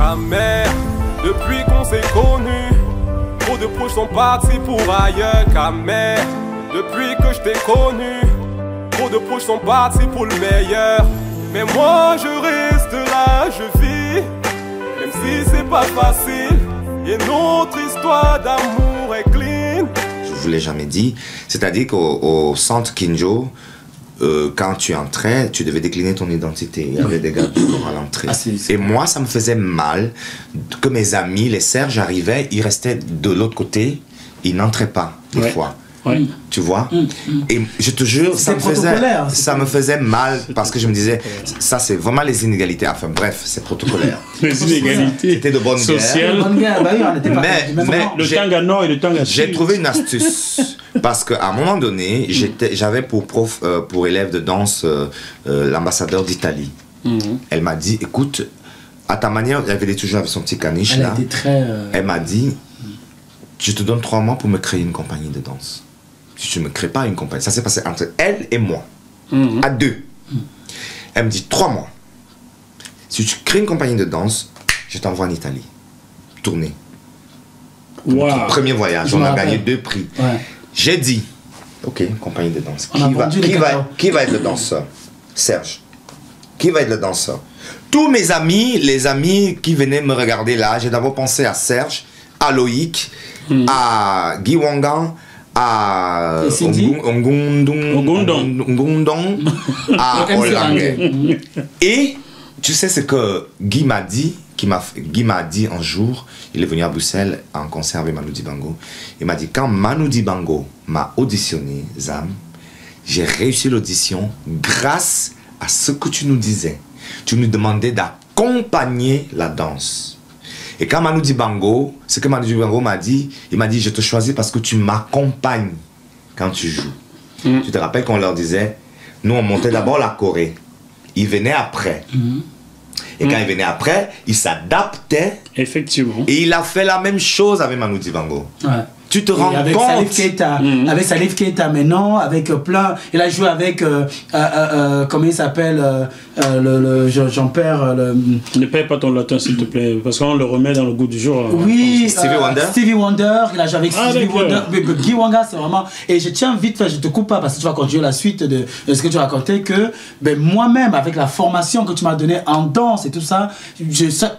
Camère. Depuis qu'on s'est connus, trop de proches sont partis pour ailleurs. Camère. Depuis que je t'ai connu, trop de proches sont partis pour le meilleur. Mais moi je reste là, je vis, même si c'est pas facile. Et notre histoire d'amour est clean. Je vous l'ai jamais dit, c'est-à-dire qu'au centre Kinjo, quand tu entrais, tu devais décliner ton identité. Il y avait des gars toujours à l'entrée. Et moi, ça me faisait mal que mes amis, les Serges, arrivaient, ils restaient de l'autre côté, ils n'entraient pas, des fois. Tu vois? Et je te jure, ça me faisait mal parce que je me disais, ça c'est vraiment les inégalités. Enfin bref, c'est protocolaire. Les inégalités. C'était de bonne sociales. Mais le Tanga Nord et le Tanga Sud. J'ai trouvé une astuce. Parce qu'à un moment donné, j'avais pour élève de danse l'ambassadeur d'Italie. Elle m'a dit, écoute, à ta manière, elle avait toujours avec son petit caniche là. Elle m'a dit, je te donne 3 mois pour me créer une compagnie de danse. Si tu ne me crées pas une compagnie, ça s'est passé entre elle et moi, à 2. Elle me dit 3 mois. Si tu crées une compagnie de danse, je t'envoie en Italie. Tourner. Premier voyage, on a gagné 2 prix. J'ai dit, ok, compagnie de danse. Qui va être le danseur? Serge. Qui va être le danseur? Tous mes amis, les amis qui venaient me regarder là, j'ai d'abord pensé à Serge, à Loïc, à Guy Wangan, à Ngundong, à Olangue. Et tu sais ce que Guy m'a dit? Guy m'a dit un jour, il est venu à Bruxelles en concert avec Manu Dibango. Il m'a dit, quand Manu Dibango m'a auditionné, Zam, j'ai réussi l'audition grâce à ce que tu nous disais. Tu nous demandais d'accompagner la danse. Et quand Manu Dibango, ce que Manu Dibango m'a dit, il m'a dit, je te choisis parce que tu m'accompagnes quand tu joues. Tu te rappelles qu'on leur disait, nous on montait d'abord la choré, ils venaient après. Et quand il venait après, il s'adaptait. Effectivement. Et il a fait la même chose avec Manu Dibango. Tu te rends avec compte avec Salif Keita maintenant, avec plein... Il a joué avec... comment il s'appelle j'en perds... Ne perds pas ton latin s'il te plaît, parce qu'on le remet dans le goût du jour. Oui, Stevie Wonder. Stevie Wonder, il a joué avec Stevie Wonder. Guy Wanga, c'est vraiment... Et je tiens vite fait, je te coupe pas, parce que tu vas continuer la suite de ce que tu racontais, que moi-même, avec la formation que tu m'as donnée en danse et tout ça,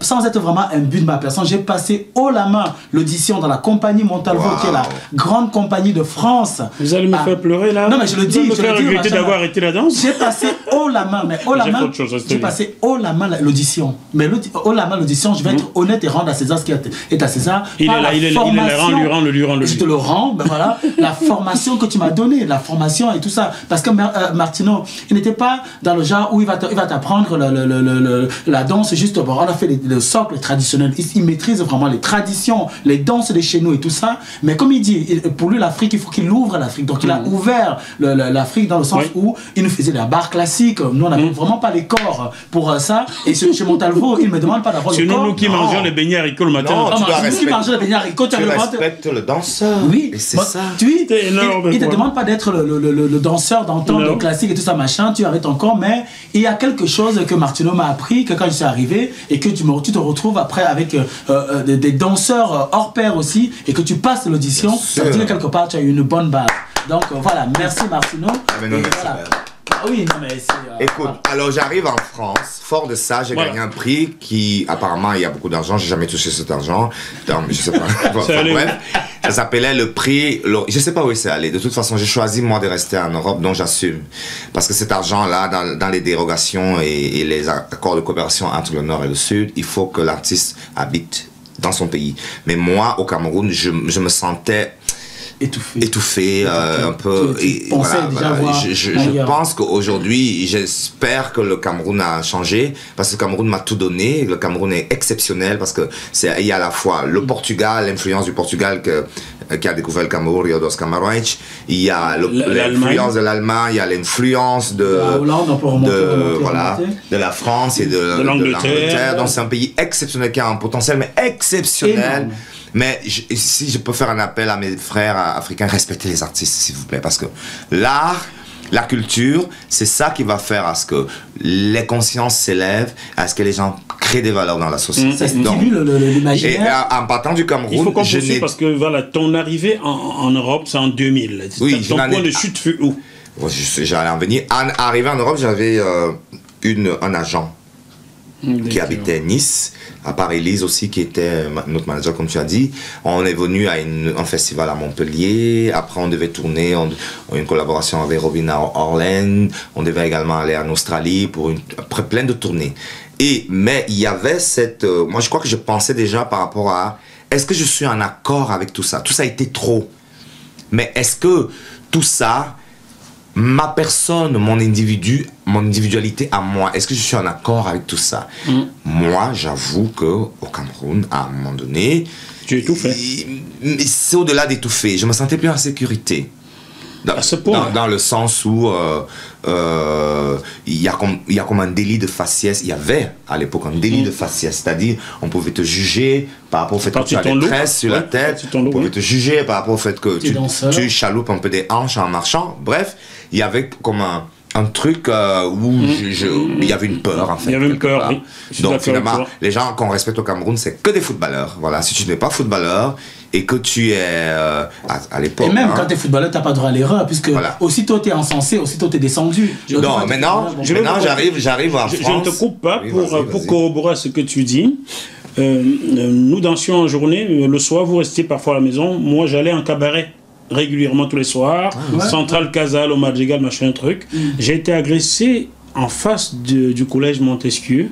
sans être vraiment un but de ma personne, j'ai passé haut la main l'audition dans la compagnie Montalvo, qui est la grande compagnie de France. Vous allez me faire pleurer là? Non mais je le dis. Vous allez me faire regretter d'avoir arrêté la danse? J'ai passé haut la main, mais haut la main, j'ai passé haut la main l'audition. Mais haut la main l'audition, je vais être honnête et rendre à César ce qui est à César. Il est là, lui rend. Je te le rends, ben voilà, la formation que tu m'as donnée, la formation et tout ça. Parce que Martino, il n'était pas dans le genre où il va t'apprendre la danse juste, bon, on a fait le socle traditionnel. Il maîtrise vraiment les traditions, les danses de chez nous et tout ça. Mais comme il dit, pour lui l'Afrique, il faut qu'il ouvre l'Afrique. Donc il a ouvert l'Afrique dans le sens où il nous faisait de la barre classique. Nous on n'avait vraiment pas les corps pour ça. Et chez Montalvo, il ne me demande pas d'avoir le corps. C'est nous qui mangeons les beignets haricots le matin. Non, tu mangeons les beignets haricots, tu respectes le danseur. Oui, c'est ça. Il ne te demande pas d'être le danseur d'antan, le classique et tout ça machin. Tu arrêtes ton corps, mais il y a quelque chose que Martino m'a appris, que quand je suis arrivé et que tu te retrouves après avec des danseurs hors pair aussi, et que tu passes l'audition, ça veut dire que quelque part tu as eu une bonne base. Donc voilà, merci Martino. Oui, non mais c'est... Écoute, alors j'arrive en France, fort de ça, j'ai gagné un prix qui, apparemment, il y a beaucoup d'argent, j'ai jamais touché cet argent, donc, je sais pas, bref, ça s'appelait le prix, je sais pas où c'est allé, de toute façon, j'ai choisi moi de rester en Europe, donc j'assume, parce que cet argent-là, dans les dérogations et les accords de coopération entre le Nord et le Sud, il faut que l'artiste habite dans son pays. Mais moi, au Cameroun, je me sentais... étouffé un peu. Je pense qu'aujourd'hui, j'espère que le Cameroun a changé, parce que le Cameroun m'a tout donné. Le Cameroun est exceptionnel parce que il y a à la fois le Portugal, l'influence du Portugal qui a découvert le Cameroun, Riodos Camarões. Il y a l'influence de l'Allemagne, il y a l'influence de la France et de l'Angleterre. Donc c'est un pays exceptionnel qui a un potentiel, mais exceptionnel. Énorme. Mais si je peux faire un appel à mes frères africains, respectez les artistes s'il vous plaît, parce que l'art, la culture, c'est ça qui va faire à ce que les consciences s'élèvent, à ce que les gens créer des valeurs dans la société. Ça stimule l'imaginaire. Et en partant du Cameroun, il faut qu'on poursuive parce que voilà, ton arrivée en Europe, c'est en 2000. Oui, ton point de chute fut où? J'allais en venir. Arrivé en Europe, j'avais un agent qui habitait à Nice, à part Élise aussi, qui était notre manager, comme tu as dit. On est venu à un festival à Montpellier. Après, on devait tourner une collaboration avec Robin Orlen. On devait également aller en Australie pour plein de tournées. Mais il y avait cette... moi, je crois que je pensais déjà par rapport à... Est-ce que je suis en accord avec tout ça? Tout ça a été trop. Mais est-ce que tout ça... ma personne, mon individualité à moi, est-ce que je suis en accord avec tout ça? Moi, j'avoue qu'au Cameroun, à un moment donné... Tu as étouffé. C'est au-delà d'étouffer. Je me sentais plus en sécurité. À ce point. Dans le sens où il y a comme un délit de faciès. Il y avait à l'époque un délit de faciès. C'est-à-dire, on pouvait te juger par rapport au fait que tu as des tresses sur la tête. On pouvait te juger par rapport au fait que tu chaloupes un peu des hanches en marchant. Bref, il y avait comme un truc où il y avait une peur en fait. Il y avait une peur, oui. Donc finalement, les gens qu'on respecte au Cameroun, c'est que des footballeurs. Voilà, si tu n'es pas footballeur et que tu es à l'époque... Et même quand tu es footballeur, tu n'as pas droit à l'erreur, puisque aussitôt tu es encensé, aussitôt tu es descendu. Non, maintenant j'arrive en France. Je ne te coupe pas pour corroborer ce que tu dis. Nous dansions en journée, le soir vous restiez parfois à la maison. Moi j'allais en cabaret régulièrement tous les soirs, Central Casal, au Madrigal, machin truc. J'ai été agressé en face du collège Montesquieu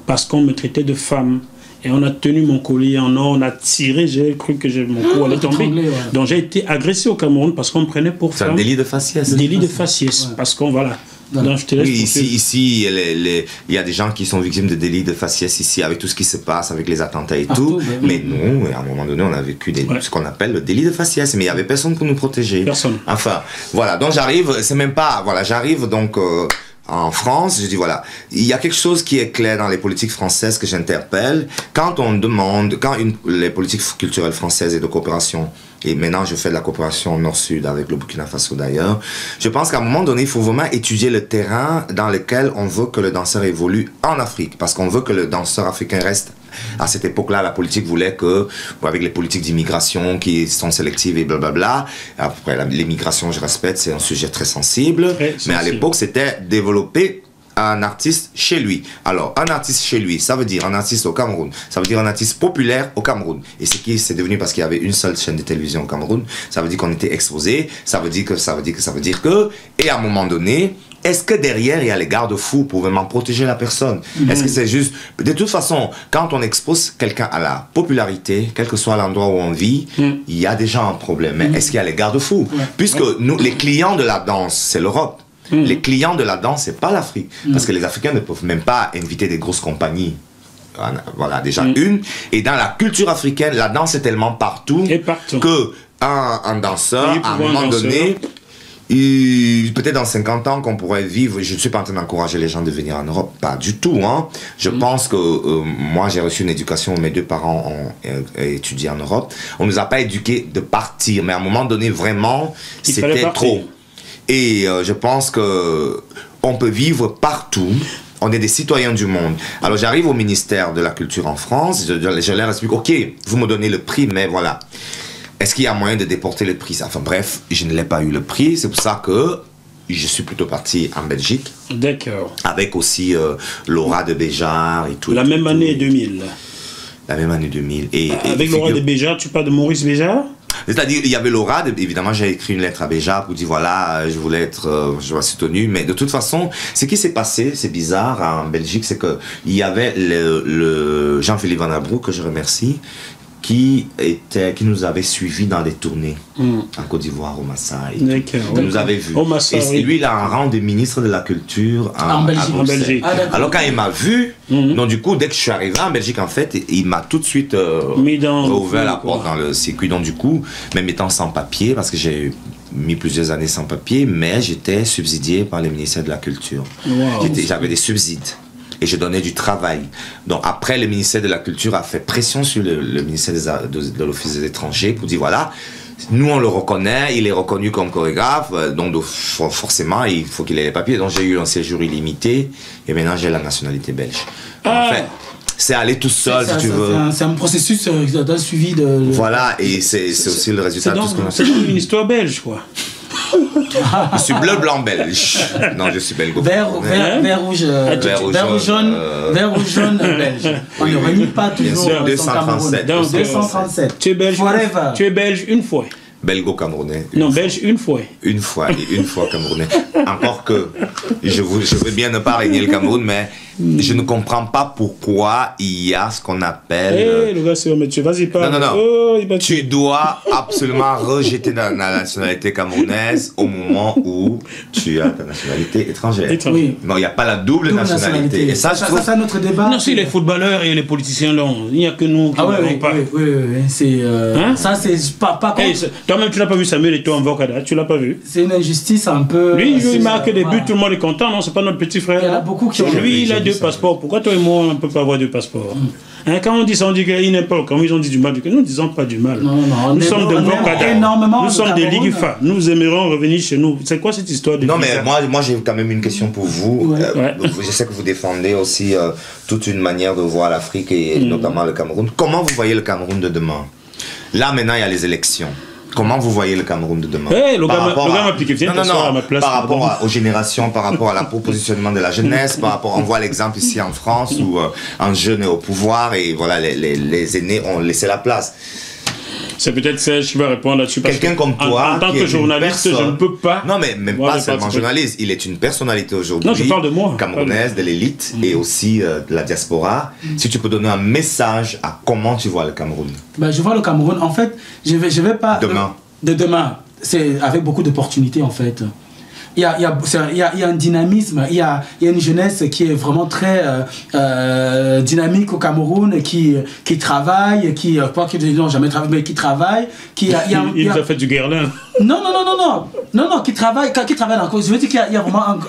parce qu'on me traitait de femme. Et on a tenu mon collier en or, on a tiré, j'ai cru que mon cou allait tomber. Donc j'ai été agressé au Cameroun parce qu'on me prenait pour femme. C'est un délit de faciès. Délit de faciès, parce qu'on, voilà. Donc, je te laisse ici il y a des gens qui sont victimes de délits de faciès ici, avec tout ce qui se passe, avec les attentats et tout. Mais nous, à un moment donné, on a vécu ce qu'on appelle le délit de faciès, mais il n'y avait personne pour nous protéger. Personne. Enfin, voilà, donc j'arrive, c'est même pas, voilà, j'arrive donc... en France, je dis voilà, il y a quelque chose qui est clair dans les politiques françaises que j'interpelle. Quand on demande, les politiques culturelles françaises et de coopération, et maintenant je fais de la coopération nord-sud avec le Burkina Faso d'ailleurs, je pense qu'à un moment donné, il faut vraiment étudier le terrain dans lequel on veut que le danseur évolue en Afrique, parce qu'on veut que le danseur africain reste. À cette époque-là, la politique voulait que, avec les politiques d'immigration qui sont sélectives et blablabla, après l'immigration, je respecte, c'est un sujet très sensible, mais à l'époque, c'était développer un artiste chez lui. Alors, un artiste chez lui, ça veut dire un artiste au Cameroun, ça veut dire un artiste populaire au Cameroun. Et c'est devenu parce qu'il y avait une seule chaîne de télévision au Cameroun, ça veut dire qu'on était exposé, ça veut dire que, et à un moment donné, est-ce que derrière, il y a les garde-fous pour vraiment protéger la personne? Est-ce que c'est juste... De toute façon, quand on expose quelqu'un à la popularité, quel que soit l'endroit où on vit, il y a déjà un problème. Mais est-ce qu'il y a les garde-fous? Puisque nous, les clients de la danse, c'est l'Europe. Les clients de la danse, c'est pas l'Afrique. Parce que les Africains ne peuvent même pas inviter des grosses compagnies. Voilà, déjà une. Et dans la culture africaine, la danse est tellement partout, que un danseur, à un moment donné... Peut-être dans 50 ans qu'on pourrait vivre, je ne suis pas en train d'encourager les gens de venir en Europe, pas du tout. Hein. Je pense que moi j'ai reçu une éducation, mes deux parents ont étudié en Europe. On ne nous a pas éduqués de partir, mais à un moment donné vraiment c'était trop. Et je pense que on peut vivre partout. On est des citoyens du monde. Alors j'arrive au ministère de la Culture en France, je leur explique, ok, vous me donnez le prix, mais voilà. Est-ce qu'il y a moyen de déporter le prix? Enfin bref, je ne l'ai pas eu le prix. C'est pour ça que je suis plutôt parti en Belgique. D'accord. Avec aussi Laura de Béjar et tout. La même année 2000. La même année 2000. Avec Laura de Béjar, tu parles de Maurice Béjar? C'est-à-dire, il y avait Laura, évidemment, j'ai écrit une lettre à Béjar pour dire voilà, je voulais être soutenu. Mais de toute façon, ce qui s'est passé, c'est bizarre en Belgique, c'est qu'il y avait le Jean-Philippe Van Abrou, que je remercie, qui nous avait suivis dans des tournées en Côte d'Ivoire, au Maasai. Il nous avait vus. Et lui, il a un rang de ministre de la Culture en Belgique. Alors quand il m'a vu, donc du coup, dès que je suis arrivé en Belgique, en fait, il m'a tout de suite ouvert la porte dans le circuit. Donc du coup, même étant sans papier, parce que j'ai mis plusieurs années sans papier, mais j'étais subsidié par le ministère de la Culture. J'avais des subsides. Et je donnais du travail. Donc après, le ministère de la Culture a fait pression sur le ministère de l'Office des étrangers pour dire voilà, nous on le reconnaît, il est reconnu comme chorégraphe, donc forcément il faut qu'il ait les papiers. Donc j'ai eu un séjour illimité et maintenant j'ai la nationalité belge. En fait, c'est aller tout seul, si tu veux. C'est un processus d'un suivi de... Voilà, et c'est aussi le résultat de tout ce qu'on a fait. C'est une histoire belge, quoi. Je suis bleu, blanc, belge. Non, je suis belgo. Vert, rouge, jaune, belge. On ne réunit pas toujours. 237. 237. Tu es belge. Forever. Tu es belge une fois. Belgo-camerounais. Non, belge une fois. Une fois camerounais. Encore que je veux bien ne pas régner le Cameroun, mais je ne comprends pas pourquoi il y a ce qu'on appelle... le gars, c'est mais tu vas-y pas. Non. Oh, tu dois absolument rejeter la nationalité camerounaise au moment où tu as ta nationalité étrangère. Oui. Non, il n'y a pas la double nationalité. Et ça, c'est notre débat. Non, si les footballeurs et les politiciens l'ont, il n'y a que nous qui ne l'ont pas. Oui. C'est, ça, c'est pas toi-même, tu n'as pas vu Samuel Eto'o en Vocada, tu l'as pas vu. C'est une injustice un peu... Lui, il marque des buts, tout le monde est content, non, c'est pas notre petit frère. Il y en a beaucoup qui ont... Lui, il a 2 passeports. Pourquoi toi et moi, on ne peut pas avoir 2 passeports? Quand on dit ça, on dit qu'il n'est pas. Quand ils ont dit du mal, nous ne disons pas du mal. Nous sommes de Vocada. Nous sommes des Ligues FA. Nous aimerions revenir chez nous. C'est quoi cette histoire de... Non, mais moi j'ai quand même une question pour vous. Je sais que vous défendez aussi toute une manière de voir l'Afrique et notamment le Cameroun. Comment vous voyez le Cameroun de demain? Là, maintenant, il y a les élections. Comment vous voyez le Cameroun de demain? Le gars m'a piqué. Viens t'asseoir à ma place. Par rapport aux générations, par rapport à la propositionnement de la jeunesse, par rapport, on voit l'exemple ici en France où un jeune est au pouvoir et voilà, les aînés ont laissé la place. C'est peut-être Serge qui va répondre là-dessus. Quelqu'un comme toi, en tant que journaliste, je ne peux pas. Non, mais même pas seulement journaliste. Il est une personnalité aujourd'hui. Non, je parle de moi. Camerounaise, de l'élite et aussi de la diaspora. Si tu peux donner un message à comment tu vois le Cameroun. Je vois le Cameroun. En fait, je vais pas. Demain. De demain. C'est avec beaucoup d'opportunités en fait. Il y a un dynamisme, il y a une jeunesse qui est vraiment très dynamique au Cameroun, qui travaille, qui n'ont jamais travaillé, mais qui travaille. Il nous a fait du guerlin. Non, qui travaille encore. Je veux dire qu'il y a vraiment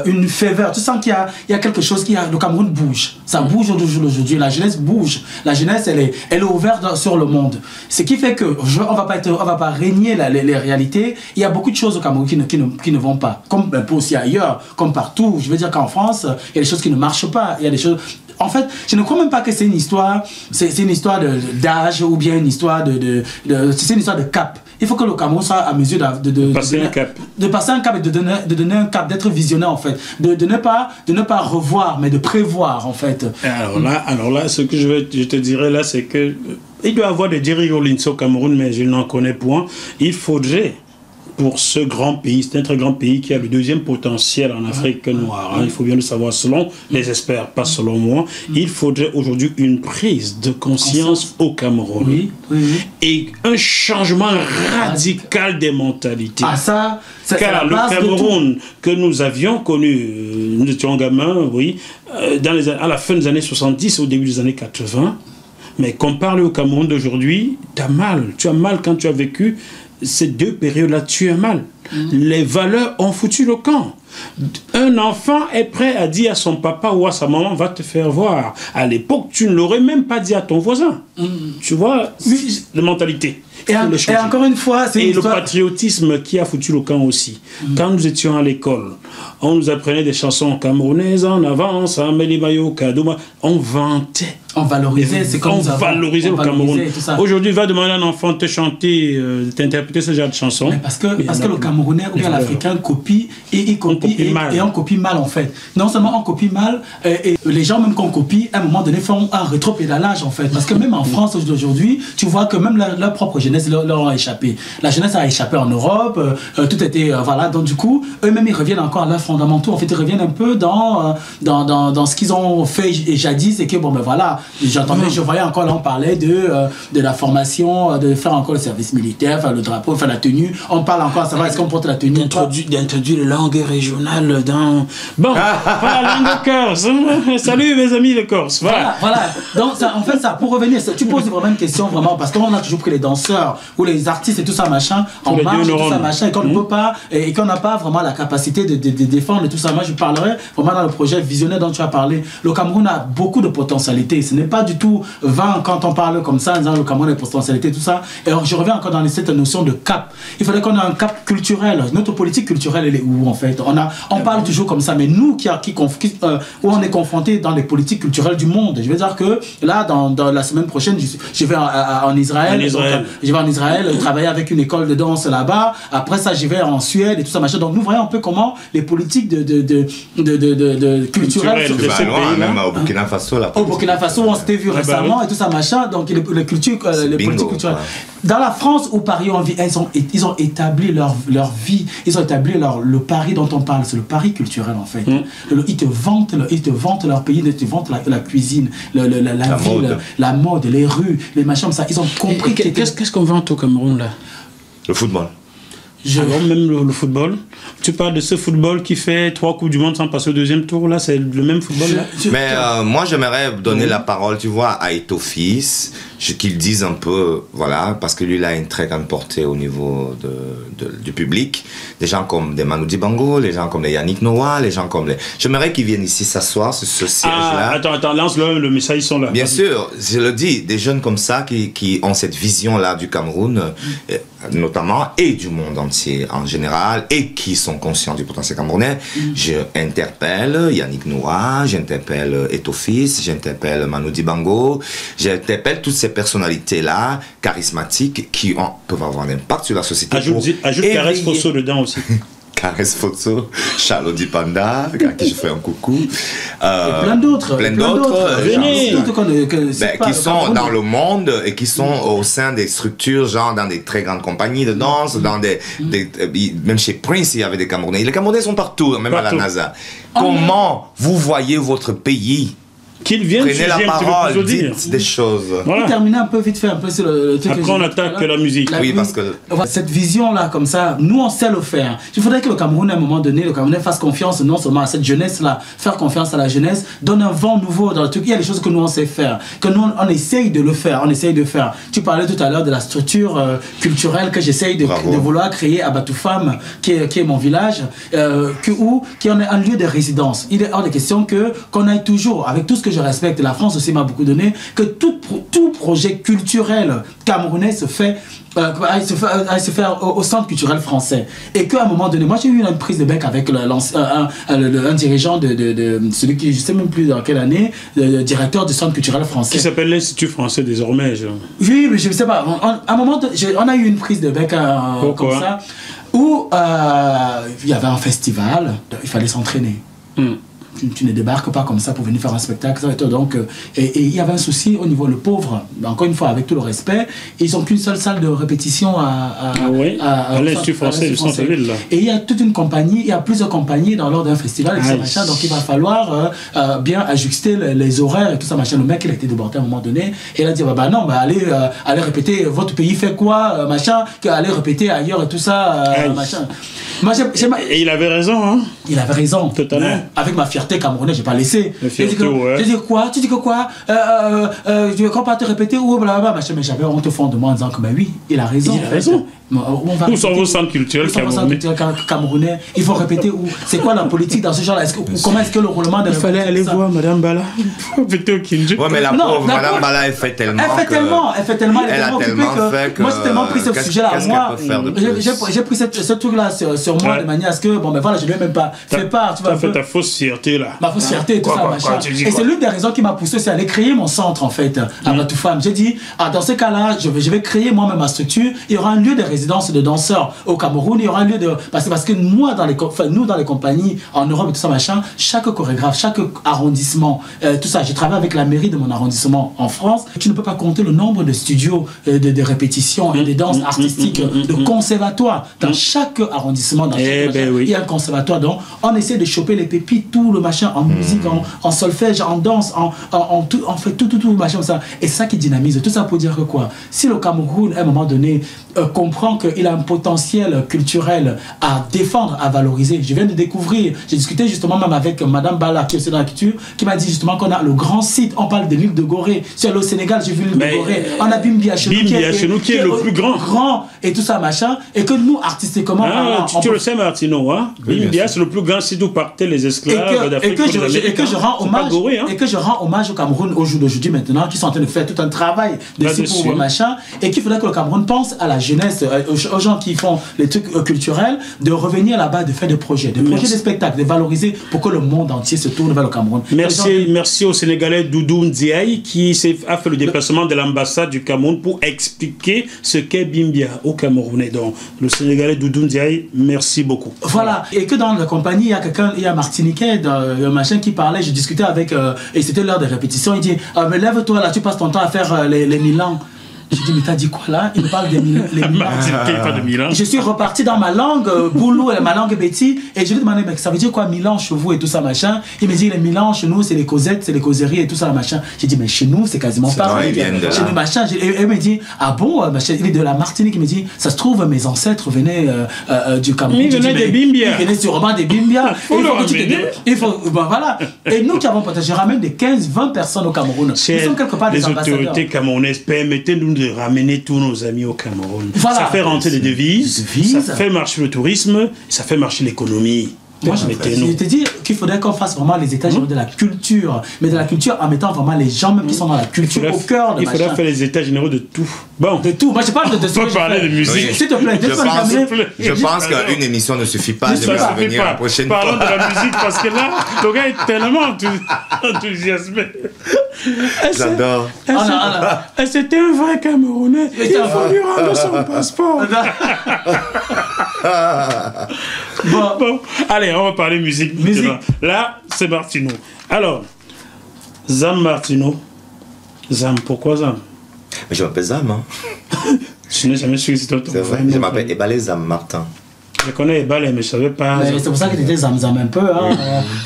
une ferveur. Tu sens qu'il y a quelque chose, le Cameroun bouge. Ça bouge aujourd'hui. La jeunesse bouge. La jeunesse, elle est ouverte sur le monde. Ce qui fait que on va pas régner les réalités. Il y a beaucoup de choses au Cameroun qui ne vont pas. Comme un peu aussi ailleurs, comme partout. Je veux dire qu'en France, il y a des choses qui ne marchent pas. Il y a des choses... En fait, je ne crois même pas que c'est une histoire d'âge ou bien une histoire c'est une histoire de cap. Il faut que le Cameroun soit à mesure de passer un cap. De passer un cap et de donner un cap, d'être visionnaire en fait. De ne pas revoir, mais de prévoir en fait. Alors là, ce que je te dirais là, c'est que il doit y avoir des dirigeants au Cameroun, mais je n'en connais point. Il faudrait... Pour ce grand pays, c'est un très grand pays qui a le 2e potentiel en Afrique noire. Il faut bien le savoir selon les experts, pas selon moi. Il faudrait aujourd'hui une prise de conscience au Cameroun. Et un changement radical des mentalités. Car le Cameroun que nous avions connu, nous étions gamins, à la fin des années 70, au début des années 80, mais comparé au Cameroun d'aujourd'hui, tu as mal. Tu as mal quand tu as vécu ces 2 périodes-là, tu as mal. Les valeurs ont foutu le camp. Un enfant est prêt à dire à son papa ou à sa maman, va te faire voir. À l'époque, tu ne l'aurais même pas dit à ton voisin. Tu vois, la mentalité. Et encore une fois, c'est le patriotisme qui a foutu le camp aussi. Quand nous étions à l'école, on nous apprenait des chansons camerounaises en avance, Amélie Mayo, Kadouma. On vantait. On valorisait, c'est comme ça. On valorisait le Cameroun. Aujourd'hui, va demander à un enfant de te chanter, t'interpréter ce genre de chansons. Parce que le Camerounais ou bien l'Africain copie et on copie mal en fait. Non seulement on copie mal, et les gens même qu'on copie, à un moment donné font un rétropédalage en fait. Parce que même en France aujourd'hui, tu vois que même leur propre jeunesse leur a échappé. La jeunesse a échappé en Europe, tout était voilà. Donc du coup, eux-mêmes ils reviennent encore à leurs fondamentaux. En fait, ils reviennent un peu dans ce qu'ils ont fait jadis et que bon ben voilà. Je voyais encore là, on parlait de la formation, de faire encore le service militaire, faire le drapeau, faire la tenue. On parle encore à savoir est-ce qu'on porte la tenue. D'introduire les langues régionales dans. Bon, pas la langue corse. Salut mes amis de Corse. Voilà. Donc, en fait, ça, pour revenir, tu poses vraiment une question, vraiment, parce qu'on a toujours pris les danseurs ou les artistes et tout ça, machin, en marche, et tout ça, machin, et qu'on ne peut pas, et qu'on n'a pas vraiment la capacité de défendre et tout ça. Moi, je parlerai vraiment dans le projet visionnaire dont tu as parlé. Le Cameroun a beaucoup de potentialités. Ce n'est pas du tout vain quand on parle comme ça, en disant le Cameroun a des potentialités, tout ça. Et alors, je reviens encore dans cette notion de cap. Il faudrait qu'on ait un cap culturel. Notre politique culturelle, elle est où en fait? On On parle toujours comme ça, mais nous où on est confrontés dans les politiques culturelles du monde. Je veux dire que là, dans la semaine prochaine, je vais en Israël. Je vais en Israël travailler avec une école de danse là-bas. Après ça, je vais en Suède et tout ça, machin. Donc nous voyons un peu comment les politiques culturelles sur ces pays, même au Burkina Faso. Au Burkina Faso, on s'était vu récemment et tout ça, machin. Donc les politiques culturelles. Dans la France où Paris on vit, ils ont établi leur vie, ils ont établi le Paris dont on parle, c'est le Paris culturel en fait. Ils te vantent leur pays, ils te vantent la cuisine, la ville, la mode, les rues, les machins, ça. Ils ont compris. Qu'est-ce qu'on vante au Cameroun là? Le football. Même le football. Tu parles de ce football qui fait 3 Coupes du Monde sans passer au deuxième tour, là, c'est le même football là. Mais moi j'aimerais donner la parole, tu vois, à Eto'o Fils, qu'il dise un peu, voilà, parce que lui il a une très grande portée au niveau du public. Des gens comme des Manu Dibango, les gens comme les Yannick Noah, les gens comme les... J'aimerais qu'ils viennent ici s'asseoir sur ce siège-là. Attends, lance le message, ils sont là. Bien sûr, je le dis, des jeunes comme ça qui ont cette vision-là du Cameroun, notamment, et du monde entier en général, et qui sont conscients du potentiel camerounais. Je interpelle Yannick Noah, j'interpelle Eto'o Fils, j'interpelle Manu Dibango, j'interpelle toutes ces personnalités-là, charismatiques, qui peuvent avoir un impact sur la société. Ajoute Caresse Fosso dedans aussi. Caresse Fosso, Charles Dipanda, à qui je fais un coucou. Et plein d'autres. Qui sont dans le monde et qui sont au sein des structures, genre dans des très grandes compagnies de danse, dans même chez Prince, il y avait des Camerounais. Les Camerounais sont partout, même à la NASA. Comment vous voyez votre pays? Qu'ils viennent, prenez la parole, dites des choses. Voilà. Terminer un peu vite fait un peu sur le truc. Après on attaque la musique. Oui, parce que cette vision là comme ça, nous on sait le faire. Il faudrait que le Cameroun à un moment donné, le Cameroun fasse confiance non seulement à cette jeunesse là, faire confiance à la jeunesse, donne un vent nouveau dans le truc. Il y a des choses que nous on sait faire, que nous on essaye de le faire, Tu parlais tout à l'heure de la structure culturelle que j'essaye de vouloir créer à Batoufam, qui est mon village, qui en est un lieu de résidence. Il est hors de question qu'on aille toujours avec tout ce que je respecte, la France aussi m'a beaucoup donné, que tout projet culturel camerounais se fait au centre culturel français. Et qu'à un moment donné, moi j'ai eu une prise de bec avec un dirigeant de celui qui, je ne sais même plus dans quelle année, le directeur du centre culturel français. Qui s'appelle l'Institut français désormais. Oui, mais je ne sais pas. À un moment, on a eu une prise de bec comme ça, où il y avait un festival, il fallait s'entraîner. Tu ne débarques pas comme ça pour venir faire un spectacle. Donc, et il y avait un souci au niveau le pauvre, encore une fois avec tout le respect, ils n'ont qu'une seule salle de répétition à l'Institut français du centre-ville. Et il y a toute une compagnie, il y a plusieurs compagnies dans l'ordre d'un festival et tout ça, machin, donc il va falloir bien ajuster les horaires et tout ça machin. Le mec il a été débordé à un moment donné et il a dit allez répéter, votre pays fait quoi machin, allez répéter ailleurs et tout ça machin. Et il avait raison, hein. Il avait raison. Totalement. Avec ma fierté camerounaise, j'ai pas laissé. J'ai dit quoi? Tu dis que quoi? Je ne vais pas te répéter ou blablabla. Mais j'avais honte au fond de moi en disant que oui, il a raison. Il a raison. Où sont vos centres culturels camerounais? Il faut répéter où? C'est quoi la politique dans ce genre-là? Comment est-ce que le roulement de... Il fallait aller voir Madame Bala. Ouais, mais la pauvre Madame Bala, elle fait tellement. Elle fait tellement occupée que moi j'ai tellement pris ce sujet-là. Moi, j'ai pris ce truc-là sur moi de manière à ce que, bon, ben voilà, je ne lui ai même pas fait part. Tu as fait ta fausse fierté là. Ma fausse fierté et tout ça, machin. Et c'est l'une des raisons qui m'a poussé, c'est aller créer mon centre en fait, à Batoufam. J'ai dit, dans ce cas-là, je vais créer moi-même ma structure. Il y aura un lieu de résidence de danseurs au Cameroun. Il y aura un lieu de. Parce que moi, nous, dans les compagnies en Europe et tout ça, machin, chaque chorégraphe, chaque arrondissement, tout ça, j'ai travaillé avec la mairie de mon arrondissement en France. Tu ne peux pas compter le nombre de studios de répétition et de danse artistique, de conservatoires. Dans chaque arrondissement, il y a un conservatoire. Donc, on essaie de choper les pépites, tout le machin, en musique, en solfège, en danse, on fait tout, machin comme ça. Et c'est ça qui dynamise. Tout ça pour dire que quoi? Si le Cameroun, à un moment donné, comprend qu'il a un potentiel culturel à défendre, à valoriser. Je viens de découvrir, j'ai discuté justement même avec Madame Bala, qui est aussi dans la culture, qui m'a dit justement qu'on a le grand site, on parle de l'île de Gorée. Si elle est au Sénégal, j'ai vu l'île de Gorée. On a Bimbi Achenou, qui est le plus grand. Et tout ça, machin. Et que nous, artistiquement... tu le sais, Martino, hein? Bimbi, c'est le plus grand site où partaient les esclaves d'Afrique. Et que je rends hommage au Cameroun au jour d'aujourd'hui maintenant, qui sont en train de faire tout un travail dessus pour machin, et qu'il faudrait que le Cameroun pense à la jeunesse, aux gens qui font les trucs culturels, de revenir là-bas, de faire des projets de spectacles, de valoriser pour que le monde entier se tourne vers le Cameroun. Merci au Sénégalais Doudou Ndiaye qui a fait le déplacement de l'ambassade du Cameroun pour expliquer ce qu'est Bimbia au Camerounais. Donc, le Sénégalais Doudou Ndiaye, merci beaucoup. Voilà, et que dans la compagnie, il y a Martiniquais, un machin qui parlait, je discutais avec, et c'était l'heure des répétitions, il dit, mais lève-toi là, tu passes ton temps à faire les Milan. J'ai dit, mais t'as dit quoi là? Il me parle des Milan. Je suis reparti dans ma langue, boulot, ma langue Betty, et je lui ai demandé, mais ça veut dire quoi Milan chez vous et tout ça, machin? Il me dit, les Milan chez nous, c'est les causettes, c'est les causeries et tout ça, machin. J'ai dit, mais chez nous, c'est quasiment pareil. Chez nous, machin. Et il me dit, ah bon, machin, il est de la Martinique. Il me dit, ça se trouve, mes ancêtres venaient du Cameroun. Ils venaient des Bimbia. Ils venaient sûrement des Bimbia. Il faut, voilà. Et nous qui avons partagé, je ramène des 15-20 personnes au Cameroun. Ils sont quelque part des ambassadeurs. Les autorités camerounaises, permettez-nous de ramener tous nos amis au Cameroun. Voilà. Ça fait rentrer des devises, ça fait marcher le tourisme, ça fait marcher l'économie. Moi, je te dis qu'il faudrait qu'on fasse vraiment les états généraux de la culture, mais de la culture en mettant vraiment les gens même qui sont dans la culture au cœur de il faudrait faire les états généraux de tout. Bon. De tout. Moi, je parle de on peut parler de musique. S'il te plaît, je pense qu'une émission ne suffit pas. Je vais revenir la prochaine fois. Parlons de la musique parce que là, le gars est tellement enthousiasmé. J'adore. C'était un vrai Camerounais. Il a voulu rendre son passeport. Bon, allez, on va parler musique. Là, c'est Martino. Alors, Zam Martino. Zam, pourquoi Zam? Mais je m'appelle Zam. Hein. Je n'ai jamais su que c'était ton vrai. Je m'appelle Ebalé Zam Martin. Je connais Ebalé, mais je ne savais pas. C'est pour ça que tu étais Zam un peu. Hein.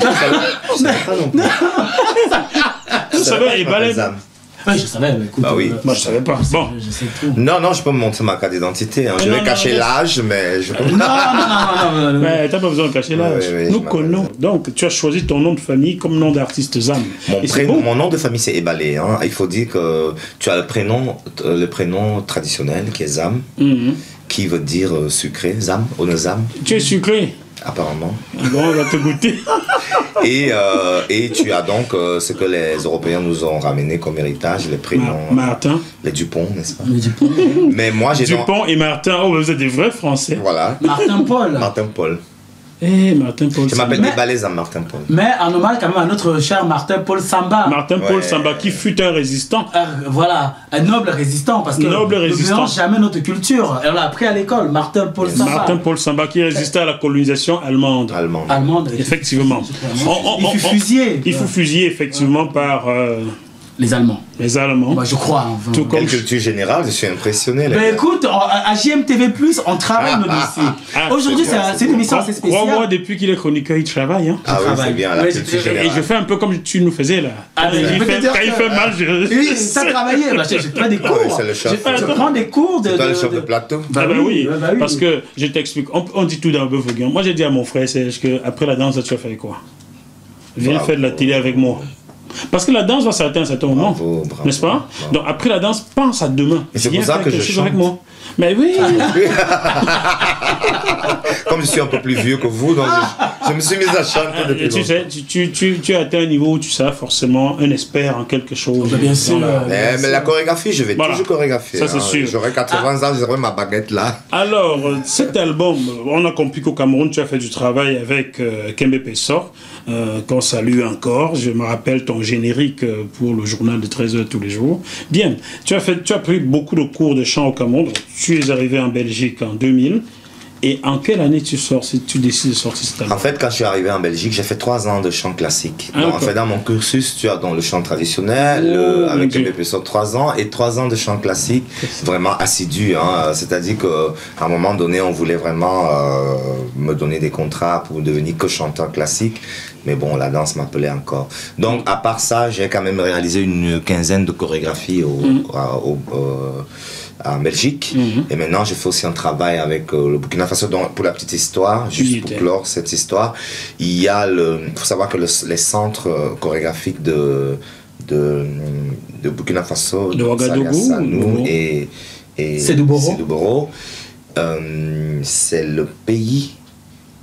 Je ne savais pas non plus. Tu savais Ebalé? Oui, je savais, mais écoute. Bah oui. Moi, je savais pas. Bon. Je sais tout. Non, je peux me montrer ma carte d'identité. Hein. Je vais cacher l'âge, mais je peux. Non. Mais t'as pas besoin de cacher l'âge. Oui, nous connaissons. Donc, tu as choisi ton nom de famille comme nom d'artiste Zam. Mon nom de famille, c'est Ebalé. Hein. Il faut dire que tu as le prénom traditionnel qui est Zam, qui veut dire sucré, Zam, Onezam. Tu es sucré? Apparemment. Bon, on va te goûter. Et tu as donc ce que les Européens nous ont ramené comme héritage, les prénoms. Martin. Les Dupont, n'est-ce pas? Les Dupont. Mais moi, j'ai Dupont et Martin. Oh, vous êtes des vrais Français. Voilà. Martin Paul. Martin Paul. Martin Paul. Je m'appelle Ebalé Zam Martin Paul. Mais en hommage quand même à notre cher Martin Paul Samba. Martin Paul Samba, qui fut un résistant. Voilà, un noble résistant, parce que nous ne mélange jamais notre culture. Et on l'a appris à l'école, Martin Paul Samba. Martin Paul Samba qui résistait à la colonisation allemande. Allemande. Effectivement. Il fut fusillé. Il fut fusillé effectivement par... Les Allemands. Les Allemands. Bah, je crois. Enfin. Tout comme culture générale, je suis impressionné. Ben écoute, à JMTV+, on travaille nos dossiers. Aujourd'hui, c'est une émission assez spéciale. Crois-moi, depuis qu'il est chroniqueur, il travaille. Hein. Ah oui, c'est bien, la culture générale. Et je fais un peu comme tu nous faisais là. Quand il fait mal, Oui, ça travaillé. Je prends des cours. Je prends des cours de... C'est toi le chef de plateau? Bah oui, parce que je t'explique. On dit tout dans Bœuf Guillaume. Moi, j'ai dit à mon frère, c'est qu'après la danse, tu vas faire quoi? Viens faire de la télé avec moi. Parce que la danse va s'arrêter à un certain moment, n'est-ce pas? Bravo. Donc après la danse, pense à demain. Et c'est pour ça que je chante. Avec moi. Mais oui. Comme je suis un peu plus vieux que vous, donc je me suis mis à chanter depuis longtemps. Tu as atteint un niveau où tu seras forcément un expert en quelque chose. Bien sûr. Mais la chorégraphie, je vais toujours chorégraphier. Ça, c'est sûr. J'aurai 80 ans, j'aurai ma baguette là. Alors, cet album, on a compris qu'au Cameroun, tu as fait du travail avec Kembe Pessor, qu'on salue encore. Je me rappelle ton générique pour le journal de 13h tous les jours. Bien, tu as pris beaucoup de cours de chant au Cameroun. Tu es arrivé en Belgique en 2000. Et en quelle année tu décides de sortir cet album? En fait, quand je suis arrivé en Belgique, j'ai fait 3 ans de chant classique. Donc, en fait, dans mon cursus, tu as dans le chant traditionnel, avec Kembe Pessor 3 ans, et 3 ans de chant classique, vraiment assidu. Hein. C'est-à-dire qu'à un moment donné, on voulait vraiment me donner des contrats pour devenir que chanteur classique. Mais bon, la danse m'appelait encore. Donc, à part ça, j'ai quand même réalisé une quinzaine de chorégraphies en Belgique. Et maintenant, je fais aussi un travail avec le Burkina Faso. Donc, pour la petite histoire, juste pour clore cette histoire, il y a faut savoir que les centres chorégraphiques de Burkina Faso, de Ouagadougou et Sédouboro, c'est le pays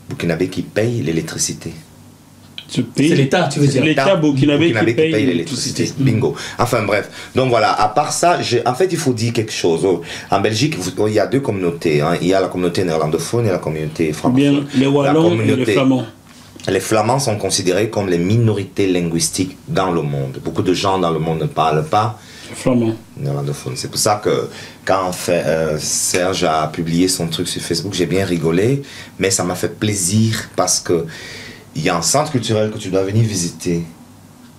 burkinabé qui paye l'électricité. C'est l'État, tu veux dire. L'État burkinabé qui paye l'électricité. Bingo. Enfin bref. Donc voilà, à part ça, en fait, il faut dire quelque chose. En Belgique, il y a deux communautés. Hein. Il y a la communauté néerlandophone et la communauté francophone. Bien, les Wallons et les Flamands. Les Flamands sont considérés comme les minorités linguistiques dans le monde. Beaucoup de gens dans le monde ne parlent pas flamand. Néerlandophone. C'est pour ça que quand Serge a publié son truc sur Facebook, j'ai bien rigolé, mais ça m'a fait plaisir parce que il y a un centre culturel que tu dois venir visiter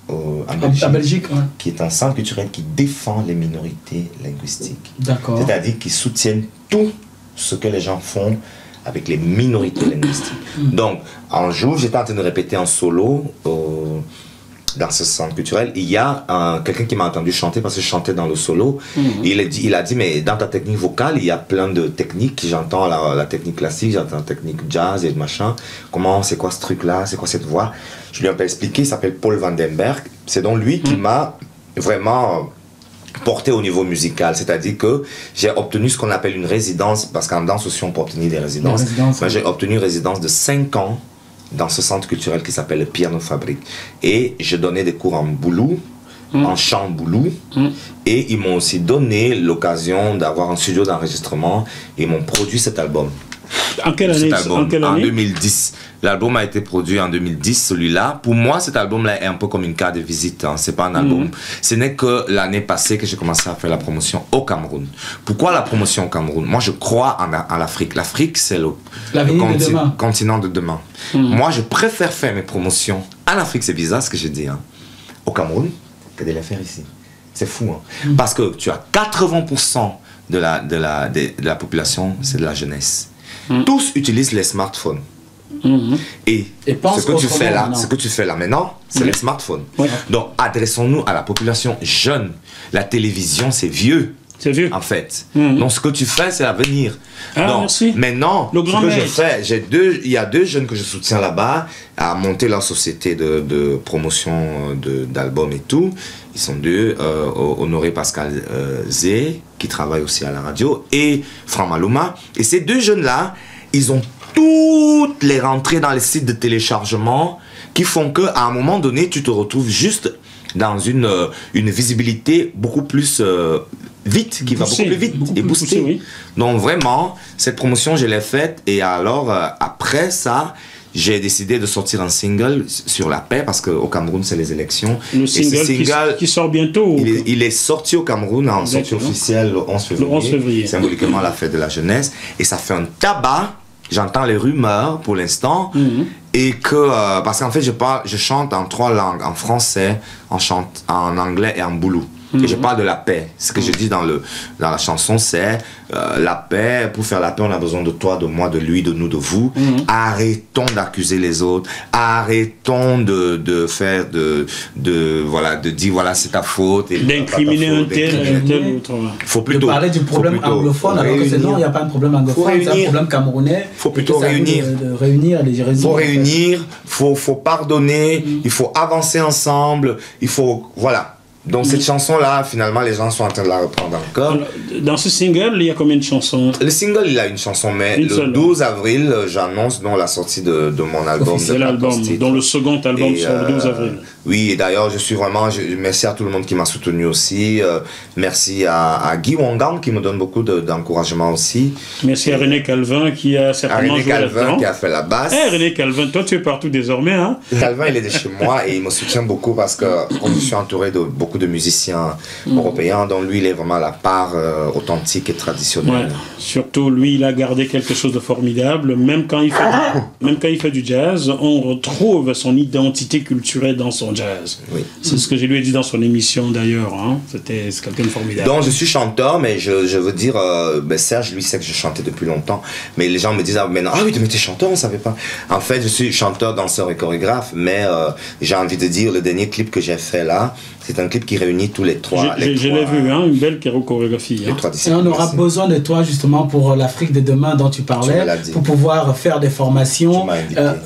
en Belgique, ouais. Qui est un centre culturel qui défend les minorités linguistiques. D'accord. C'est-à-dire qu'ils soutiennent tout ce que les gens font avec les minorités linguistiques. Donc, un jour, j'étais en train de répéter en solo dans ce centre culturel. Il y a quelqu'un qui m'a entendu chanter parce que je chantais dans le solo. Il a dit, mais dans ta technique vocale, il y a plein de techniques. J'entends la technique classique, j'entends la technique jazz et machin. C'est quoi ce truc-là? C'est quoi cette voix? Je lui ai un peu expliqué, il s'appelle Paul Vandenberg. C'est donc lui qui m'a vraiment porté au niveau musical, c'est-à-dire que j'ai obtenu ce qu'on appelle une résidence, parce qu'en danse aussi on peut obtenir des résidences. Moi j'ai obtenu une résidence de 5 ans dans ce centre culturel qui s'appelle le Piano Fabrique. Et je donnais des cours en boulou, en chant boulou, et ils m'ont aussi donné l'occasion d'avoir un studio d'enregistrement et ils m'ont produit cet album. En quelle année? En 2010. L'album a été produit en 2010, celui-là. Pour moi, cet album-là est un peu comme une carte de visite. Hein. C'est pas un album. Ce n'est que l'année passée que j'ai commencé à faire la promotion au Cameroun. Pourquoi la promotion au Cameroun? Moi, je crois en l'Afrique. L'Afrique, c'est le continent de demain. Moi, je préfère faire mes promotions en Afrique, c'est bizarre ce que je dis, hein, au Cameroun, que de les faire ici. C'est fou. Hein. Parce que tu as 80% de la population, c'est de la jeunesse. Tous utilisent les smartphones. Et ce que tu fais là maintenant, c'est les smartphones. Donc adressons-nous à la population jeune. La télévision, c'est vieux. C'est vieux. En fait. Donc ce que tu fais, c'est l'avenir. Donc merci. maintenant, ce que je fais, il y a 2 jeunes que je soutiens là-bas à monter leur société de promotion d'albums et tout. Ils sont 2, Honoré Pascal Zé, qui travaille aussi à la radio, et Franck Malouma. Et ces 2 jeunes-là, ils ont toutes les rentrées dans les sites de téléchargement qui font qu'à un moment donné, tu te retrouves juste dans une visibilité beaucoup plus vite, qui va beaucoup plus vite et boostée. Oui. Donc vraiment, cette promotion, je l'ai faite et alors après ça, j'ai décidé de sortir un single sur la paix parce qu'au Cameroun, c'est les élections. Le single qui sort bientôt. Il est sorti au Cameroun en sortie officielle le 11 février. Le 11 février. Symboliquement la fête de la jeunesse. Et ça fait un tabac. J'entends les rumeurs pour l'instant. Et que, parce qu'en fait, je chante en 3 langues, en français, en anglais et en boulou. Et je parle de la paix. Ce que je dis dans la chanson, c'est la paix. Pour faire la paix, on a besoin de toi, de moi, de lui, de nous, de vous. Arrêtons d'accuser les autres. Arrêtons de faire de dire voilà c'est ta faute. D'incriminer un tel autre. Faut plutôt parler du problème anglophone alors que non, il n'y a pas de problème anglophone, c'est un problème camerounais. Faut plutôt réunir. Faut réunir. Faut pardonner. Il faut avancer ensemble. Il faut voilà. Donc cette chanson-là, finalement, les gens sont en train de la reprendre encore. Alors, dans ce single, il y a combien de chansons? Le single, il a une chanson, mais le 12 avril, j'annonce la sortie de mon album. C'est l'album, dont le second album sort le 12 avril. Oui, et d'ailleurs, merci à tout le monde qui m'a soutenu aussi. Merci à Guy Wangang qui me donne beaucoup d'encouragement aussi. Merci à René Calvin qui a certainement joué là-dedans. René Calvin qui a fait la basse. René Calvin, toi tu es partout désormais. Hein? Calvin, il est de chez moi et il me soutient beaucoup parce que je suis entouré de beaucoup de musiciens européens, dont lui, il est vraiment la part authentique et traditionnelle. Ouais. Surtout, lui, il a gardé quelque chose de formidable. Même quand il fait du jazz, on retrouve son identité culturelle dans son jazz. Oui. C'est ce que je lui ai dit dans son émission d'ailleurs. Hein. C'est quelqu'un de formidable. Donc je suis chanteur, mais je veux dire, Serge lui sait que je chantais depuis longtemps. Mais les gens me disent maintenant, ah oui, mais t'es chanteur, on savait pas. En fait, je suis chanteur, danseur et chorégraphe, mais j'ai envie de dire, le dernier clip que j'ai fait là, c'est un clip qui réunit tous les trois. Je l'ai vu, hein, une belle chorégraphie. Hein. Et on aura besoin de toi justement pour l'Afrique de demain dont tu parlais, pour pouvoir faire des formations.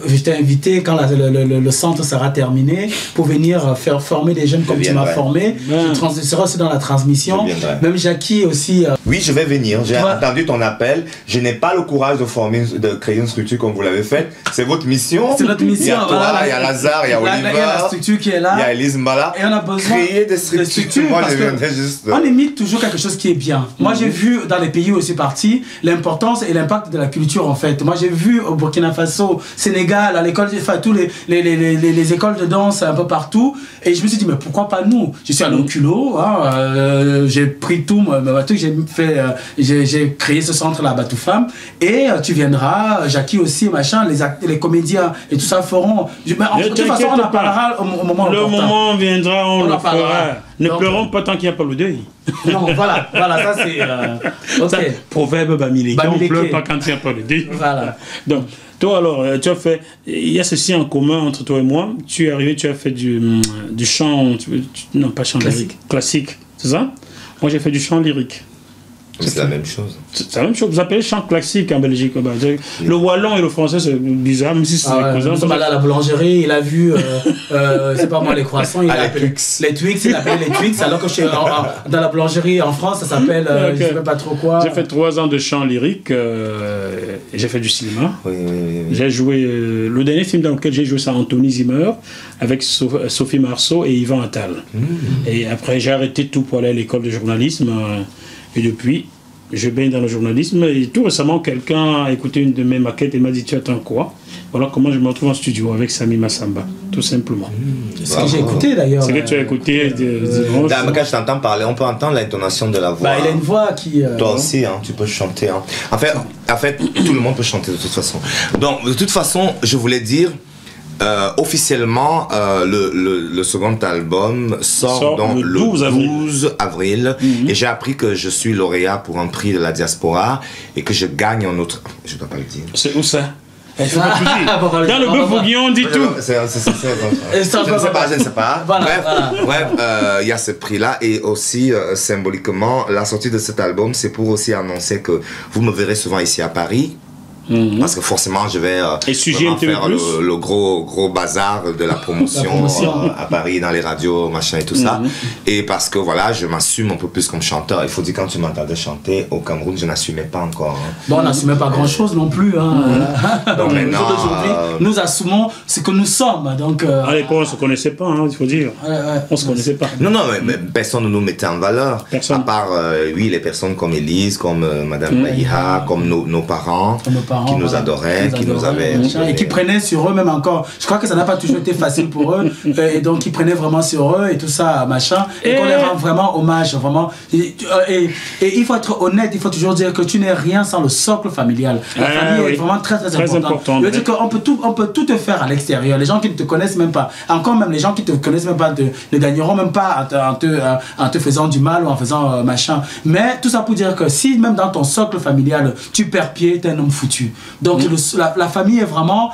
Je t'ai invité quand le centre sera terminé pour venir faire former des jeunes comme tu m'as formé. Tu seras aussi dans la transmission. Même Jackie aussi oui, je vais venir. J'ai entendu ton appel. Je n'ai pas le courage de créer une structure comme vous l'avez fait. C'est votre mission. C'est notre mission. Il y a toi, il y a Lazare, il y a Oliver. Il y a la structure qui est là. Il y a Elise Mbala. Et on a besoin créer des structures. Moi, je viendrais juste. On imite toujours quelque chose qui est bien. Moi, j'ai vu dans les pays où je suis parti l'importance et l'impact de la culture en fait. Moi, j'ai vu au Burkina Faso, Sénégal, à l'école, enfin tous les écoles de danse un peu partout. Et je me suis dit, mais pourquoi pas nous? Je suis allé au culot, hein, j'ai pris tout, j'ai créé ce centre-là, Batou Femme. Et tu viendras, Jackie aussi, machin, les comédiens et tout ça feront. De toute façon, on en parlera au moment le moment viendra, on en parlera. Ne pleurons pas tant qu'il n'y a pas le deuil. Non, voilà, ça c'est. Ok. Proverbe bamileke, on ne pleure pas quand il n'y a pas le deuil. Voilà. Donc, toi alors, tu as fait. Il y a ceci en commun entre toi et moi. Tu es arrivé, tu as fait du chant. Non, pas chant lyrique. Classique, c'est ça? Moi j'ai fait du chant lyrique. C'est la même chose. C'est la même chose. Vous appelez chant classique en Belgique. Le wallon et le français, c'est bizarre, même si c'est nous sommes allés à la boulangerie, il a vu, c'est pas moi, les croissants, il a appelé les Twix, il a appelé les Twix, alors que je suis dans la boulangerie en France, ça s'appelle, je sais pas trop quoi. J'ai fait 3 ans de chant lyrique, et j'ai fait du cinéma. Oui. J'ai joué, le dernier film dans lequel j'ai joué, c'est Anthony Zimmer, avec Sophie Marceau et Yvan Attal. Et après, j'ai arrêté tout pour aller à l'école de journalisme. Et depuis, je baigne dans le journalisme. Et tout récemment, quelqu'un a écouté une de mes maquettes et m'a dit: tu attends quoi? Voilà comment je me retrouve en studio avec Sami Massamba, tout simplement. C'est ce que j'ai écouté d'ailleurs. C'est que tu as écouté. Quand je t'entends parler, on peut entendre l'intonation de la voix. Il a une voix qui. Toi aussi, hein, tu peux chanter. Hein. En fait, tout le monde peut chanter de toute façon. Donc, de toute façon, je voulais dire. Officiellement, le second album sort dans le 12 avril. Et j'ai appris que je suis lauréat pour un prix de la diaspora et que je gagne un autre. Je ne peux pas le dire. C'est où ça? Dans le bœuf bourguignon, on dit tout. Je ne sais pas. Bref, il y a ce prix-là et aussi symboliquement, la sortie de cet album, c'est pour aussi annoncer que vous me verrez souvent ici à Paris. Parce que forcément je vais faire le gros bazar de la promotion à Paris dans les radios machin et tout ça, et parce que voilà, je m'assume un peu plus comme chanteur. Il faut dire, quand tu m'entendais chanter au Cameroun, je n'assumais pas encore Bon, on n'assumait pas grand chose non plus donc maintenant nous assumons ce que nous sommes. Donc à l'époque on se connaissait pas, il faut dire. On se connaissait pas. Non, mais personne ne nous mettait en valeur, à part les personnes comme Elise, comme Madame Baïha, comme nos parents qui nous adoraient, qui nous avaient... Et qui prenaient sur eux même encore. Je crois que ça n'a pas toujours été facile pour eux. Et donc, ils prenaient vraiment sur eux et tout ça, machin. Et qu'on leur rend vraiment hommage, vraiment. Et il faut être honnête, il faut toujours dire que tu n'es rien sans le socle familial. La famille est vraiment très importante. Je veux dire qu'on peut tout te faire à l'extérieur. Les gens qui ne te connaissent même pas, encore même les gens qui ne te connaissent même pas, ne gagneront même pas en te faisant du mal ou en faisant machin. Mais tout ça pour dire que si même dans ton socle familial, tu perds pied, t'es un homme foutu. Donc la famille est vraiment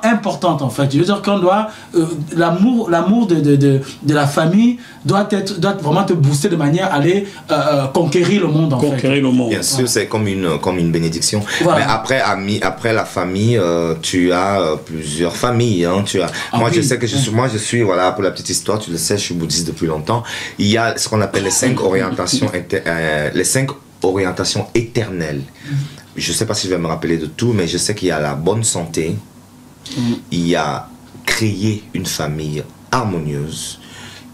importante en fait. Je veux dire qu'on doit l'amour de la famille doit vraiment te booster de manière à aller conquérir le monde en fait. Le monde. Bien sûr, c'est comme une bénédiction. Voilà. Mais après la famille, tu as plusieurs familles. Hein. Moi je sais que je suis voilà, pour la petite histoire, tu le sais, je suis bouddhiste depuis longtemps. Il y a ce qu'on appelle les 5 orientations éternelles. Je ne sais pas si je vais me rappeler de tout, mais je sais qu'il y a la bonne santé, il y a créer une famille harmonieuse,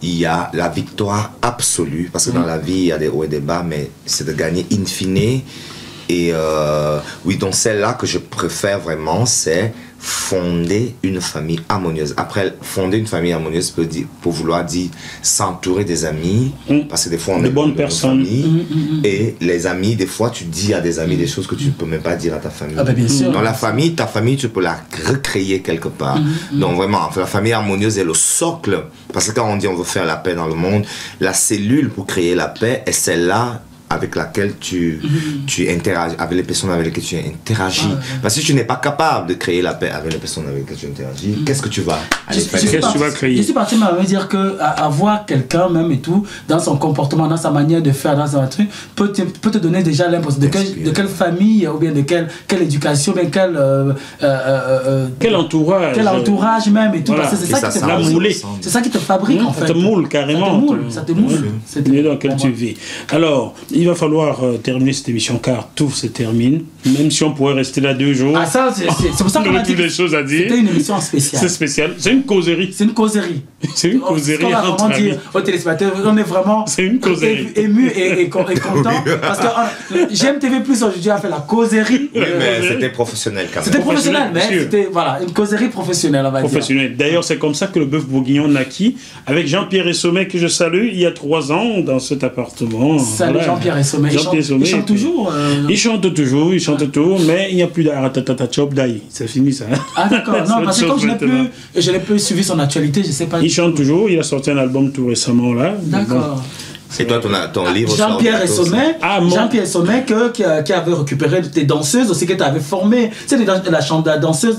il y a la victoire absolue, parce que dans la vie, il y a des hauts et des bas, mais c'est de gagner in fine. Et oui, donc celle-là que je préfère vraiment, c'est fonder une famille harmonieuse. Après, fonder une famille harmonieuse peut vouloir dire s'entourer des amis, parce que des fois on est de bonnes personnes. Et les amis, des fois tu dis à des amis des choses que tu ne peux même pas dire à ta famille. Bien sûr. Dans la famille, ta famille, tu peux la recréer quelque part. Donc vraiment, la famille harmonieuse est le socle, parce que quand on dit on veut faire la paix dans le monde, la cellule pour créer la paix est celle-là avec laquelle tu interagis, avec les personnes avec lesquelles tu interagis. Parce que si tu n'es pas capable de créer la paix avec les personnes avec lesquelles tu interagis, qu'est-ce que tu vas aller faire? Qu'est-ce que tu vas créer? Je suis parti me dire que avoir quelqu'un même et tout, dans son comportement, dans sa manière de faire, dans son truc, peut te donner déjà l'impression de quelle famille, ou bien de quelle éducation, bien quel entourage même et tout. Voilà. C'est ça qui te moule. C'est ça qui te fabrique en fait. Ça te moule carrément. Ça te moule. C'est le milieu dans lequel tu vis. Alors, il va falloir terminer cette émission car tout se termine. Même si on pourrait rester là 2 jours. Ah ça, c'est pour ça qu'on a dit des choses à dire. C'était une émission spéciale. C'est spécial. C'est une causerie. C'est une causerie. C'est une causerie. On va vraiment dire aux téléspectateurs, on est vraiment ému et content. Parce que GMTV Plus aujourd'hui a fait la causerie. Oui, mais c'était professionnel quand même. C'était professionnel, mais c'était voilà, une causerie professionnelle, on va dire. D'ailleurs, c'est comme ça que le bœuf bourguignon naquit avec Jean-Pierre Essommet que je salue il y a 3 ans dans cet appartement. Salut voilà. Jean-Pierre Essommet. Il chante toujours. Il chante toujours, mais il n'y a plus d'Aratatata-Chop d'Aïe. C'est fini ça. Ah d'accord, non, parce que comme je n'ai plus suivi son actualité, je ne sais pas. Il chante toujours, il a sorti un album tout récemment là. D'accord. Et toi, ton livre Jean-Pierre Essommet, Jean-Pierre Essommet qui avait récupéré tes danseuses aussi, que tu avais formées. Tu sais, la danseuse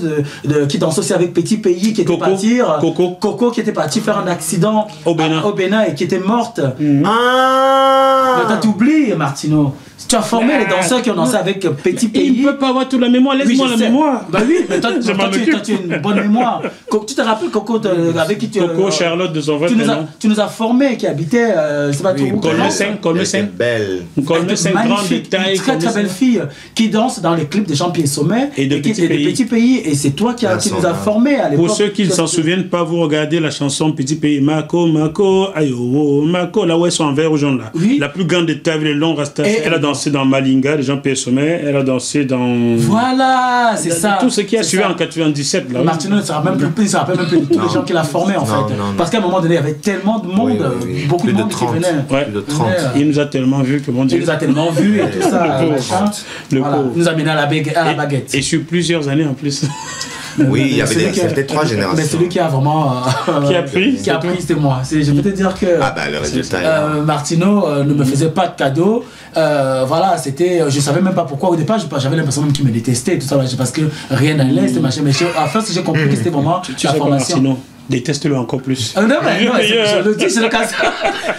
qui dansait aussi avec Petit Pays, qui était partie. Coco qui était partie faire un accident au Bénin et qui était morte. Ah! Tu oublies, Martino. Tu as formé les danseurs qui ont dansé avec Petit Pays. Il ne peut pas avoir toute la mémoire, laisse-moi la mémoire. Bah oui, mais toi tu as une bonne mémoire. Tu te rappelles Coco avec qui tu Coco Charlotte de son vrai prénom. Tu nous as formés qui habitaient, je sais pas tout où. Colmessin. Belle. Colmessin, grande de taille. Très très belle fille qui danse dans les clips de Jean-Pierre Essommet et de Petit Pays. Et c'est toi qui nous as formés à l'époque. Pour ceux qui ne s'en souviennent pas, vous regardez la chanson Petit Pays. Mako, ayo, Mako, là où elles sont en vert ou jaune là. La plus grande de taille, les longs rastas. Elle a dansé dans Malinga, de Jean-Pierre Essommet, elle a dansé dans... Voilà, c'est ça. Tout ce qui a suivi en 97. Là, Martino ne se rappelle même plus de tous les gens qu'il a formés en fait. Parce qu'à un moment donné, il y avait tellement de monde, beaucoup de monde qui venait. Plus de 30. Il nous a tellement vus que mon Dieu. Il nous a tellement vus et tout ça. Il nous a mené à la baguette. Et sur plusieurs années en plus. Oui, il y avait peut-être 3 générations. Mais celui qui a vraiment... qui a pris, c'était moi. Je peux te dire que... Ah bah le résultat Martino ne me faisait pas de cadeaux. Voilà, c'était... Je savais même pas pourquoi. Au départ, j'avais l'impression même qu'il me détestait. Tout ça, parce que rien n'allait, c'était machin. Mais à la j'ai compris que c'était vraiment la formation. Déteste-le encore plus. Non, je le dis, c'est le cas.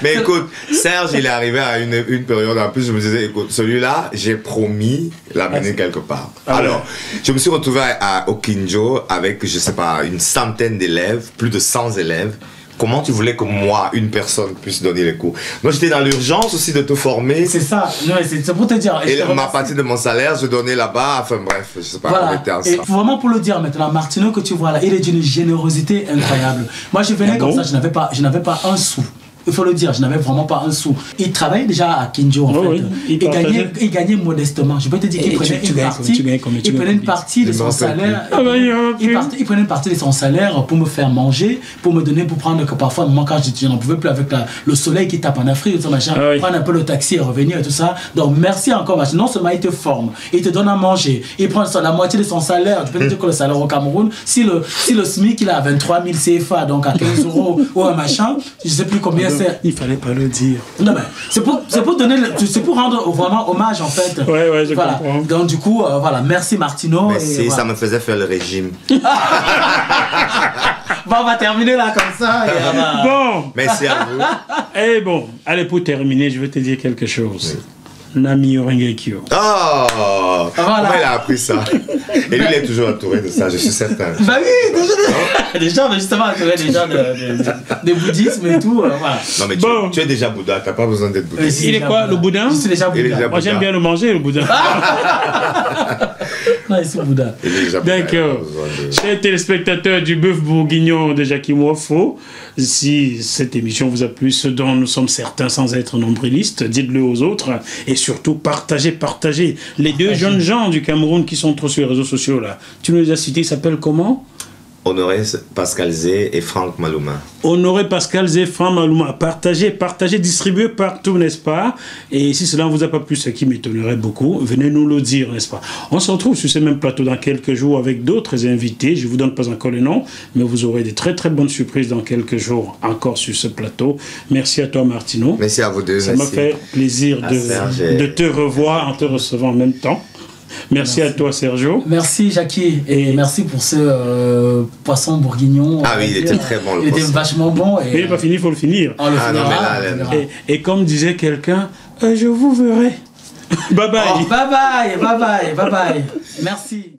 Mais écoute, Serge, il est arrivé à une période en plus, je me disais, écoute, celui-là, j'ai promis l'amener quelque part. Alors, je me suis retrouvé au Kinjo avec, je sais pas, une centaine d'élèves, plus de 100 élèves. Comment tu voulais que moi, une personne, puisse donner les cours? Moi, j'étais dans l'urgence aussi de te former. C'est ça, c'est pour te dire. Et ma partie de mon salaire, je donnais là-bas. Enfin bref, je sais pas comment était en ça. Et vraiment pour le dire maintenant, Martino que tu vois là, il est d'une générosité incroyable. Moi, je venais comme ça, je n'avais pas un sou. Il faut le dire, je n'avais vraiment pas un sou. Il travaillait déjà à Kinjo en fait. Il gagnait modestement. Je peux te dire qu'il prenait une partie de son salaire. Il prenait une partie de son salaire pour me faire manger, pour me donner, pour prendre que parfois, moi quand je n'en pouvais plus avec le soleil qui tape en Afrique, tout machin, prendre un peu le taxi et revenir et tout ça. Donc merci encore. Non seulement il te forme, il te donne à manger, il prend la moitié de son salaire. Je peux te dire que le salaire au Cameroun, si le SMIC il a 23 000 CFA, donc à 15 € ou un machin, je ne sais plus combien. Il fallait pas le dire. Non mais c'est pour donner, c'est pour rendre vraiment hommage en fait. Ouais, je comprends. Donc du coup, voilà, merci Martino. Merci, ça me faisait faire le régime. Bon, on va terminer là comme ça. Bon. Merci à vous. Et bon, allez pour terminer, je vais te dire quelque chose. Nami Orengekyo. Oh, voilà. Comment il a appris ça? Et lui, il est toujours entouré de ça, je suis certain. Bah oui, des gens, justement, entourés des gens de bouddhisme et tout. Voilà. Non, mais tu es déjà Bouddha, tu n'as pas besoin d'être bouddhiste. Il est quoi, le boudin? Je suis déjà Bouddha. Moi, j'aime bien le manger, le boudin. Non, il est Bouddha. D'accord. Chers téléspectateurs du bœuf bourguignon de Jackie Moifo, si cette émission vous a plu, ce dont nous sommes certains sans être nombrilistes, dites-le aux autres et surtout partagez les deux jeunes gens du Cameroun qui sont trop sur les réseaux sociaux là. Tu nous les as cités, ils s'appellent comment? Honoré Pascal Zé et Franck Malouma. Honoré Pascal Zé, Franck Malouma. Partagez, distribuez partout, n'est-ce pas? Et si cela ne vous a pas plu, ce qui m'étonnerait beaucoup, venez nous le dire, n'est-ce pas? On se retrouve sur ce même plateau dans quelques jours avec d'autres invités. Je ne vous donne pas encore le nom, mais vous aurez des très très bonnes surprises dans quelques jours encore sur ce plateau. Merci à toi, Martino. Merci à vous deux. Ça m'a fait plaisir de te revoir en te recevant en même temps. Merci à toi, Sergio. Merci, Jackie. Et merci pour ce poisson bourguignon. Ah oui, il était très bon, le poisson. Il était vachement bon. Mais il n'est pas fini, il faut le finir. On le finira. Et comme disait quelqu'un, je vous verrai. Bye bye. Bye bye. Merci.